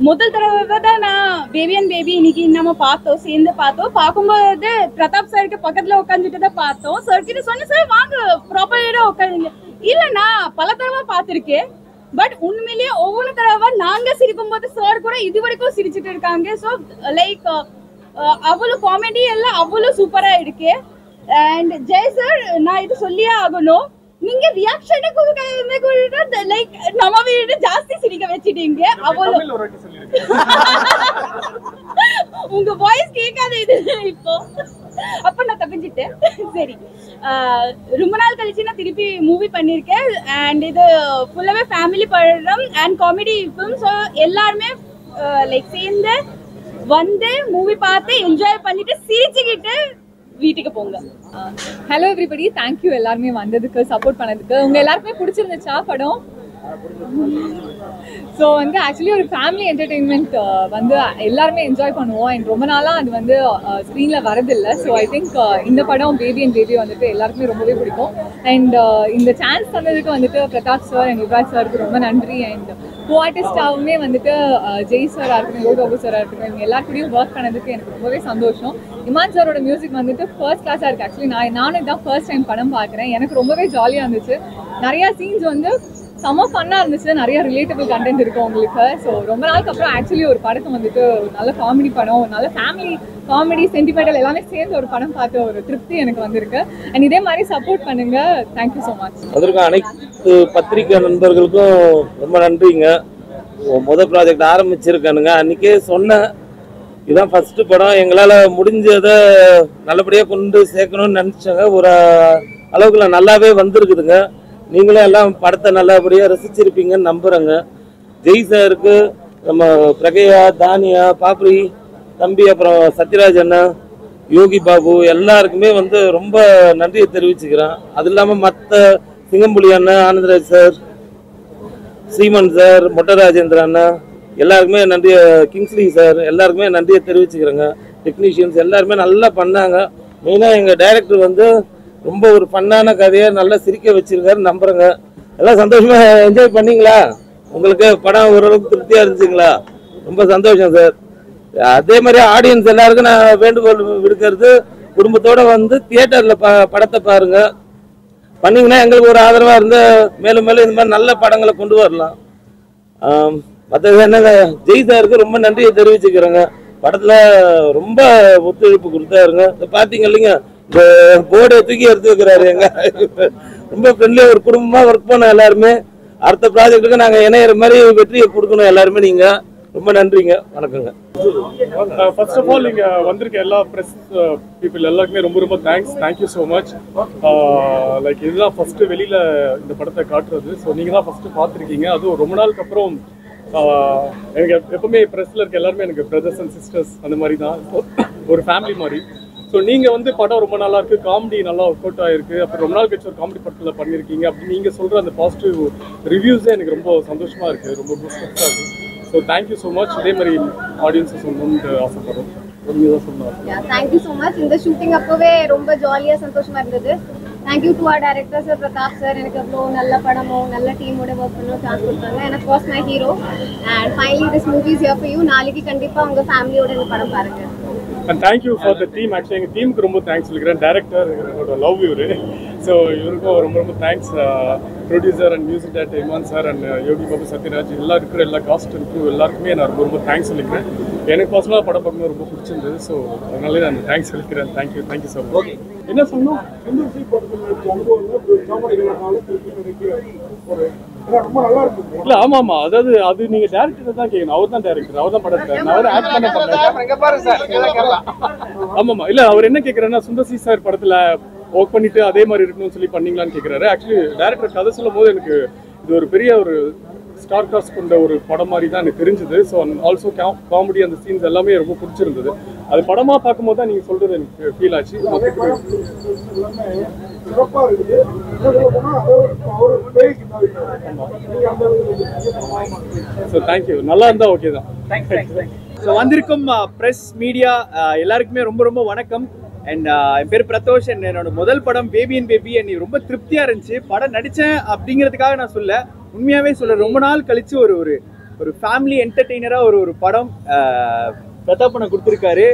முதல் தடவை தான் நான் பேபி அண்ட் பேபி இன்னைக்கு நம்ம பார்த்தோம், சேர்ந்து பார்த்தோம். பார்க்கும்போது பிரதாப் சாருக்கு பக்கத்துல உட்காந்துட்டு தான் பார்த்தோம். சார் கிட்ட சொன்ன, சார் வாங்க ப்ராப்பரா உட்காந்துங்க. இல்ல நான் பல தடவை பார்த்திருக்கேன், பட் உண்மையிலேயே ஒவ்வொரு தடவை நாங்க சிரிக்கும் போது சார் கூட இது வரைக்கும் சிரிச்சுட்டு இருக்காங்க. ஸோ லைக் அவ்வளோ காமெடி எல்லாம் அவ்வளோ சூப்பரா இருக்கு. அண்ட் ஜெய் சார், நான் இது சொல்லியே ஆகணும், நீங்க ரியாக்ஷன் லைக் நம்ம வீடு ஜாஸ்தி சிரிக்க வச்சிட்டீங்க. அவ்வளோ உங்க வாய்ஸ் கேட்காத இது இப்போ, அப்ப நான் தப்பிச்சிட்டேன். சரி, ரொம்ப நாள் கழிச்சு நான் திருப்பி மூவி பண்ணிருக்கேன். அண்ட் இது ஃபுல்லாவே ஃபேமிலி படம் அண்ட் காமெடி ஃபிலிம். ஸோ எல்லாருமே லைக் சேர்ந்து வந்து மூவி பார்த்து என்ஜாய் பண்ணிட்டு சிரிச்சுக்கிட்டு வீட்டுக்கு போங்க. ஹலோ எவ்ரிபடி, தேங்க்யூ எல்லாருமே வந்ததுக்கு, சப்போர்ட் பண்ணதுக்கு. உங்க எல்லாருக்குமே பிடிச்சிருந்துச்சா படம்? ஸோ வந்து ஆக்சுவலி ஒரு ஃபேமிலி என்டர்டெயின்மெண்ட் வந்து எல்லாருமே என்ஜாய் பண்ணுவோம். அண்ட் ரொம்ப நாளாக அது வந்து ஸ்க்ரீனில் வரதில்லை. ஸோ ஐ திங்க் இந்த படம் பேபி அண்ட் பேபி வந்துட்டு எல்லாருக்குமே ரொம்பவே பிடிக்கும். அண்ட் இந்த சான்ஸ் தந்ததுக்கு வந்துட்டு பிரதாப் சார் அண்ட் யுவராஜ் சாருக்கு ரொம்ப நன்றி. அண்ட் கோ ஆர்டிஸ்டாகவுமே வந்துட்டு ஜெய் சாராக இருக்கட்டும், யோகி சாராக இருக்கட்டும், இவங்க எல்லாருக்கூடையும் ஒர்க் பண்ணதுக்கு எனக்கு ரொம்பவே சந்தோஷம். இமான் சாரோட மியூசிக் வந்துட்டு ஃபர்ஸ்ட் கிளாஸாக இருக்குது. ஆக்சுவலி நானும் இதான் ஃபர்ஸ்ட் டைம் படம் பார்க்குறேன். எனக்கு ரொம்பவே ஜாலியாக இருந்துச்சு. நிறையா சீன்ஸ் வந்து செம்ம ஃபன்னாக இருந்துச்சு. நிறைய ரிலேட்டபிள் கண்டென்ட் இருக்குது உங்களுக்கு. ஸோ ரொம்ப நாளுக்கு அப்புறம் ஆக்சுவலி ஒரு படத்தை வந்துட்டு ஒரு நல்ல காமெடி படம், ஒரு நல்ல ஃபேமிலி காமெடி சென்டிமெண்டல் எல்லாமே சேர்ந்து ஒரு படம் பார்த்த ஒரு திருப்தி எனக்கு வந்திருக்கு. அண்ட் இதே மாதிரி சப்போர்ட் பண்ணுங்க. Thank you so much. அதற்கு அனைத்து பத்திரிகை நண்பர்களுக்கும் ரொம்ப நன்றிங்க. முதல் ப்ராஜெக்ட் ஆரம்பிச்சிருக்கானுங்க. அன்றைக்கே சொன்னேன், இதுதான் ஃபஸ்ட்டு படம், எங்களால் முடிஞ்சதை நல்லபடியாக கொண்டு சேர்க்கணும்னு நினச்சாங்க. ஒரு அளவுக்குள்ள நல்லாவே வந்திருக்குதுங்க. நீங்களும் எல்லாம் படத்தை நல்லபடியாக ரசிச்சிருப்பீங்கன்னு நம்புகிறேங்க. ஜெய் சாருக்கு, நம்ம பிரகையா, தானியா, பாப்ரி தம்பி, அப்புறம் சத்யராஜ் அண்ணா, யோகி பாபு எல்லாருக்குமே வந்து ரொம்ப நன்றியை தெரிவிச்சுக்கிறேன். அது இல்லாமல் மற்ற சிங்கம்புலி அண்ணா, ஆனந்தராஜ் சார், ஸ்ரீமன் சார், மொட்டை ராஜேந்திர அண்ணா எல்லாருக்குமே நன்றியை, கிங்ஸ்லி சார் எல்லாருக்குமே நன்றியை தெரிவிச்சுக்கிறேங்க. டெக்னீஷியன்ஸ் எல்லாருமே நல்லா பண்ணாங்க. மெயினாக எங்கள் டைரக்டர் வந்து ரொம்ப ஒரு ஃபன்னான கதையை நல்லா சிரிக்க வச்சிருக்காரு நம்புறேங்க. எல்லாம் சந்தோஷமா என்ஜாய் பண்ணீங்களா? உங்களுக்கு படம் ஓரளவுக்கு திருப்தியாக இருந்துச்சுங்களா? ரொம்ப சந்தோஷம் சார். அதே மாதிரி ஆடியன்ஸ் எல்லாருக்கும் நான் வேண்டுகோள் விடுக்கிறது, குடும்பத்தோடு வந்து தியேட்டரில் படத்தை பாருங்க. பண்ணிங்கன்னா எங்களுக்கு ஒரு ஆதரவாக இருந்து மேலும் மேலும் இந்த மாதிரி நல்ல படங்களை கொண்டு வரலாம். மற்றது என்னங்க, ஜெய் சாருக்கு ரொம்ப நன்றியை தெரிவிச்சுக்கிறேங்க. படத்தில் ரொம்ப ஒத்துழைப்பு கொடுத்தாருங்க. பார்த்தீங்க இல்லைங்க, இந்த போர்டை தூக்கி எடுத்து வைக்கிறாரு. எங்க ரொம்ப ஃப்ரெண்ட்லியா ஒரு குடும்பமா ஒர்க் பண்ணோம் எல்லாருமே. அடுத்த ப்ராஜெக்ட்டுக்கு நாங்கள் இணையிற மாதிரி வெற்றியை கொடுக்கணும் எல்லாருமே. நீங்க ரொம்ப நன்றிங்க. வணக்கங்க. ஃபர்ஸ்ட் ஆஃப் ஆல் இங்கே வந்திருக்க எல்லா ப்ரெஸ் பீப்புள் எல்லாருக்குமே ரொம்ப ரொம்ப தேங்க்யூ ஸோ மச். லைக் இதுதான் ஃபர்ஸ்ட்டு வெளியில் இந்த படத்தை காட்டுறது. ஸோ நீங்கள் தான் ஃபர்ஸ்ட்டு பார்த்துருக்கீங்க. அதுவும் ரொம்ப நாளுக்கு அப்புறம். எனக்கு எப்பவுமே ப்ரெஸ்ஸில் இருக்க எல்லாருமே எனக்கு பிரதர்ஸ் அண்ட் சிஸ்டர்ஸ் அந்த மாதிரி தான், ஒரு ஃபேமிலி மாதிரி. ஸோ நீங்கள் வந்து படம் ரொம்ப நல்லா இருக்குது, காமெடி நல்லா ஒர்க் அவுட் ஆகிருக்கு. அப்புறம் ரொம்ப நாள் கழிச்சு ஒரு காமெடி படத்தில் பண்ணியிருக்கீங்க அப்படின்னு நீங்கள் சொல்கிற அந்த பாசிட்டிவ் ரிவ்யூஸே எனக்கு ரொம்ப சந்தோஷமாக இருக்குது, ரொம்ப பூஸ்டப்ஸாக இருக்குது. So thank you so much. இதே மாதிரி ஆடியன்ஸை சொல்லணும்னு ஆசைப்படுறோம். நீங்கள் தான் சொன்னாங்க. Thank you so much. இந்த ஷூட்டிங் அப்போவே ரொம்ப ஜாலியாக சந்தோஷமாக இருந்தது. Thank you to our director sir Pratap sir. எனக்கு அவ்வளோ நல்ல படமும் நல்ல டீமோட ஒர்க் பண்ணணும் சான்ஸ் கொடுத்தாங்க. எனக்கு was my hero. And finally this movie is here for you. நாளைக்கு கண்டிப்பாக உங்கள் ஃபேமிலியோட இந்த படம் பாருங்கள். And thank you for the team. Actually எங்கள் டீமுக்கு ரொம்ப தேங்க்ஸ் சொல்லிக்கிறேன். டேரக்டர் என்னோட லவ் இவரு. ஸோ இவருக்கும் ரொம்ப ரொம்ப thanks. Producer and music director Imman sir and Yogi Babu, Sathyaraj எல்லாம் இருக்கிற எல்லா காஸ்ட் இருக்கும் எல்லாருக்குமே நான் ரொம்ப ரொம்ப தேங்க்ஸ் சொல்லிக்கிறேன். எனக்கு பர்சனலாக படம் பார்க்கும்போது ரொம்ப பிடிச்சிருந்தது. ஸோ அதனாலே நான் தேங்க்ஸ் சொல்லிக்கிறேன். Thank you so much. ஓகே, என்ன சொல்லணும்? இல்ல ஆமா ஆமா, அதாவது அது நீங்க டேரக்டர் தான் கேட்கணும். அவர் தான் டேரக்டர், அவர் தான் படத்தை அவர் ஆக்ட் பண்ண பண்ண. ஆமாமா, இல்ல அவர் என்ன கேட்கறாருன்னா, சுந்தர்சி சார் படத்துல ஒர்க் பண்ணிட்டு அதே மாதிரி இருக்கணும்னு சொல்லி பண்ணீங்களான்னு கேட்கறாரு. ஆக்சுவலி டேரக்டர் கதை சொல்லும் போது எனக்கு இது ஒரு பெரிய ஒரு ஸ்டார் காஸ்ட் கொண்ட ஒரு படம் மாதிரி தான் எனக்கு தெரிஞ்சது. ஸோ ஆல்சோ காமெடி அந்த சீன்ஸ் எல்லாமே ரொம்ப பிடிச்சிருந்தது. அது படமா பார்க்கும்போது தான் நீங்க சொல்றது எனக்கு ஃபீல் ஆச்சு. So thank you. நல்லா இருந்தா ஓகே தான். ஸோ வந்திருக்கும் ப்ரெஸ் மீடியா எல்லாருக்குமே ரொம்ப ரொம்ப வணக்கம். அண்ட் என் பேர் பிரதோஷ். அண்ட் என்னோட முதல் படம் பேபி அண்ட் பேபி. அண்ட் ரொம்ப திருப்தியாக இருந்துச்சு. படம் நடித்தேன் அப்படிங்கிறதுக்காக நான் சொல்ல, உண்மையாகவே சொல்ல, ரொம்ப நாள் கழித்து ஒரு ஒரு ஃபேமிலி என்டர்டெய்னராக ஒரு படம் பிரதாப் பண்ண கொடுத்துருக்காரு.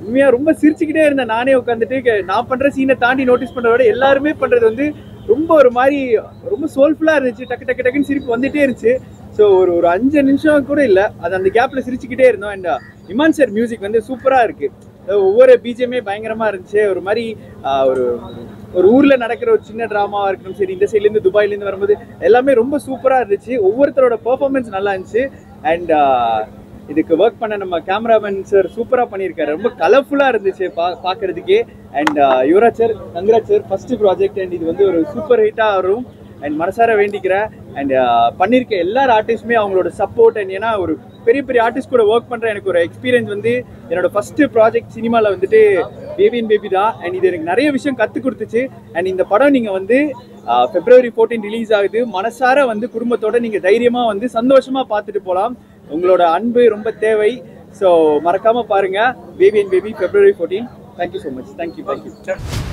உண்மையாக ரொம்ப சிரிச்சுக்கிட்டே இருந்தேன் நானே உட்காந்துட்டு. நான் பண்ணுற சீனை தாண்டி நோட்டீஸ் பண்ணுறத விட எல்லாருமே பண்ணுறது வந்து ரொம்ப ஒரு மாதிரி ரொம்ப சோல்ஃபுல்லாக இருந்துச்சு. டக்கு டக்கு டக்குன்னு சிரிப்பு வந்துகிட்டே இருந்துச்சு. ஸோ ஒரு 5 நிமிஷம் கூட இல்லை, அது அந்த கேப்பில் சிரிச்சுக்கிட்டே இருந்தோம். அண்ட் இமான் சார் மியூசிக் வந்து சூப்பராக இருக்குது. ஒவ்வொரு பிஜிஎம்மே பயங்கரமாக இருந்துச்சு. ஒரு மாதிரி ஒரு ஊரில் நடக்கிற ஒரு சின்ன ட்ராமாவாக இருக்கணும் சரி, இந்த சைட்லேருந்து துபாயிலேருந்து வரும்போது எல்லாமே ரொம்ப சூப்பராக இருந்துச்சு. ஒவ்வொருத்தரோட பெர்ஃபார்மன்ஸ் நல்லா இருந்துச்சு. அண்ட் இதுக்கு ஒர்க் பண்ண நம்ம கேமராமேன் சார் சூப்பராக பண்ணியிருக்காரு. ரொம்ப கலர்ஃபுல்லாக இருந்துச்சு பார்க்கறதுக்கே. And Yuvaraj sir, Gangaraj sir, first project. And இது வந்து ஒரு சூப்பர் ஹிட்டாக வரும் அண்ட் மனசார வேண்டிக்கிறேன். அண்ட் பண்ணியிருக்க எல்லார் ஆர்டிஸ்ட்டுமே அவங்களோட சப்போர்ட். அண்ட் ஏன்னா ஒரு பெரிய பெரிய ஆர்டிஸ்ட் கூட ஒர்க் பண்ணுற எனக்கு ஒரு எக்ஸ்பீரியன்ஸ் வந்து என்னோட ஃபஸ்ட்டு ப்ராஜெக்ட் சினிமாவில் வந்துட்டு பேபி அண்ட் பேபி தான். அண்ட் இது எனக்கு நிறைய விஷயம் கற்றுக் கொடுத்துச்சு. அண்ட் இந்த படம் நீங்கள் வந்து February 14 ரிலீஸ் ஆகுது. மனசார வந்து குடும்பத்தோட நீங்கள் தைரியமாக வந்து சந்தோஷமாக பார்த்துட்டு போகலாம். உங்களோட அன்பு ரொம்ப தேவை. ஸோ மறக்காமல் பாருங்கள் baby and baby February 14. Thank you so much. Thank you.